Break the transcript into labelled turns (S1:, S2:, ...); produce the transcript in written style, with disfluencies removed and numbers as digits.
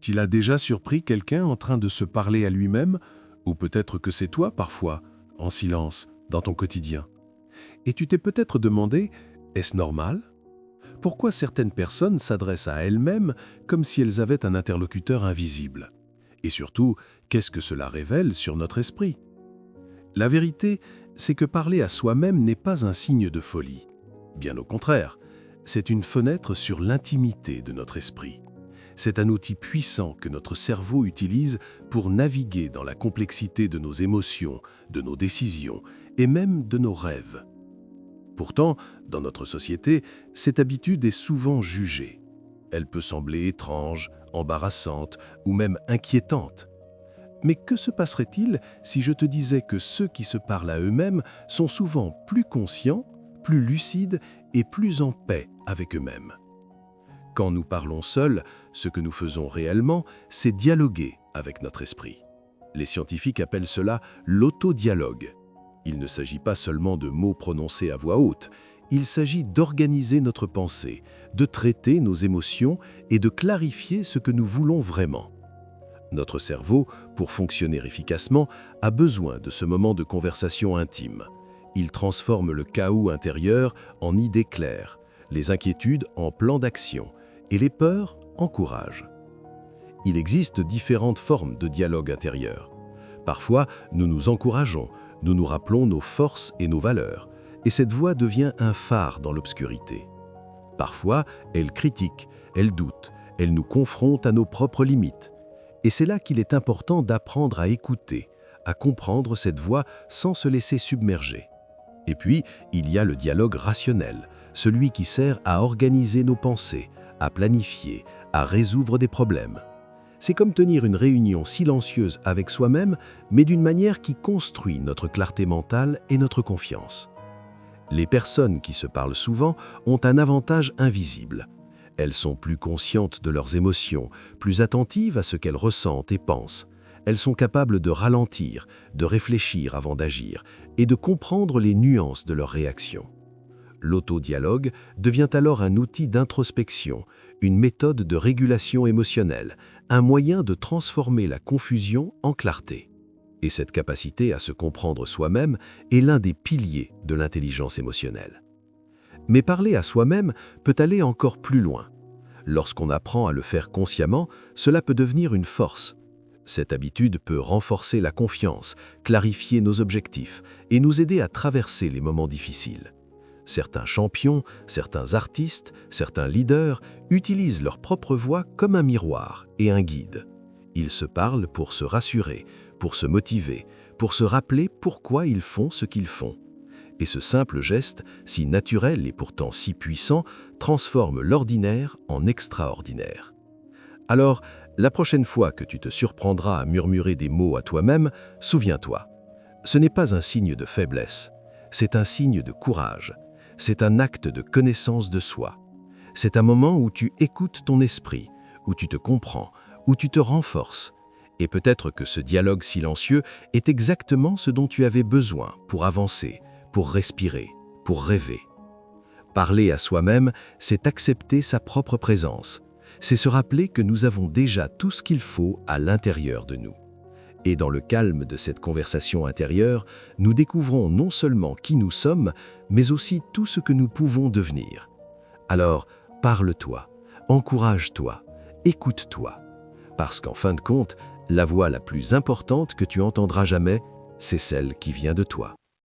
S1: Tu l'as déjà surpris quelqu'un en train de se parler à lui-même, ou peut-être que c'est toi parfois, en silence, dans ton quotidien. Et tu t'es peut-être demandé, est-ce normal? Pourquoi certaines personnes s'adressent à elles-mêmes comme si elles avaient un interlocuteur invisible? Et surtout, qu'est-ce que cela révèle sur notre esprit? La vérité, c'est que parler à soi-même n'est pas un signe de folie. Bien au contraire, c'est une fenêtre sur l'intimité de notre esprit. C'est un outil puissant que notre cerveau utilise pour naviguer dans la complexité de nos émotions, de nos décisions et même de nos rêves. Pourtant, dans notre société, cette habitude est souvent jugée. Elle peut sembler étrange, embarrassante ou même inquiétante. Mais que se passerait-il si je te disais que ceux qui se parlent à eux-mêmes sont souvent plus conscients, plus lucides et plus en paix avec eux-mêmes? Quand nous parlons seuls, ce que nous faisons réellement, c'est dialoguer avec notre esprit. Les scientifiques appellent cela l'autodialogue. Il ne s'agit pas seulement de mots prononcés à voix haute, il s'agit d'organiser notre pensée, de traiter nos émotions et de clarifier ce que nous voulons vraiment. Notre cerveau, pour fonctionner efficacement, a besoin de ce moment de conversation intime. Il transforme le chaos intérieur en idées claires, les inquiétudes en plans d'action et les peurs en courage. Il existe différentes formes de dialogue intérieur. Parfois, nous nous encourageons, nous nous rappelons nos forces et nos valeurs, et cette voix devient un phare dans l'obscurité. Parfois, elle critique, elle doute, elle nous confronte à nos propres limites. Et c'est là qu'il est important d'apprendre à écouter, à comprendre cette voix sans se laisser submerger. Et puis, il y a le dialogue rationnel, celui qui sert à organiser nos pensées, à planifier, à résoudre des problèmes. C'est comme tenir une réunion silencieuse avec soi-même, mais d'une manière qui construit notre clarté mentale et notre confiance. Les personnes qui se parlent souvent ont un avantage invisible. Elles sont plus conscientes de leurs émotions, plus attentives à ce qu'elles ressentent et pensent. Elles sont capables de ralentir, de réfléchir avant d'agir et de comprendre les nuances de leurs réactions. L'autodialogue devient alors un outil d'introspection, une méthode de régulation émotionnelle, un moyen de transformer la confusion en clarté. Et cette capacité à se comprendre soi-même est l'un des piliers de l'intelligence émotionnelle. Mais parler à soi-même peut aller encore plus loin. Lorsqu'on apprend à le faire consciemment, cela peut devenir une force. Cette habitude peut renforcer la confiance, clarifier nos objectifs et nous aider à traverser les moments difficiles. Certains champions, certains artistes, certains leaders utilisent leur propre voix comme un miroir et un guide. Ils se parlent pour se rassurer, pour se motiver, pour se rappeler pourquoi ils font ce qu'ils font. Et ce simple geste, si naturel et pourtant si puissant, transforme l'ordinaire en extraordinaire. Alors, la prochaine fois que tu te surprendras à murmurer des mots à toi-même, souviens-toi, ce n'est pas un signe de faiblesse, c'est un signe de courage, c'est un acte de connaissance de soi. C'est un moment où tu écoutes ton esprit, où tu te comprends, où tu te renforces. Et peut-être que ce dialogue silencieux est exactement ce dont tu avais besoin pour avancer, pour respirer, pour rêver. Parler à soi-même, c'est accepter sa propre présence. C'est se rappeler que nous avons déjà tout ce qu'il faut à l'intérieur de nous. Et dans le calme de cette conversation intérieure, nous découvrons non seulement qui nous sommes, mais aussi tout ce que nous pouvons devenir. Alors, parle-toi, encourage-toi, écoute-toi. Parce qu'en fin de compte, la voix la plus importante que tu entendras jamais, c'est celle qui vient de toi.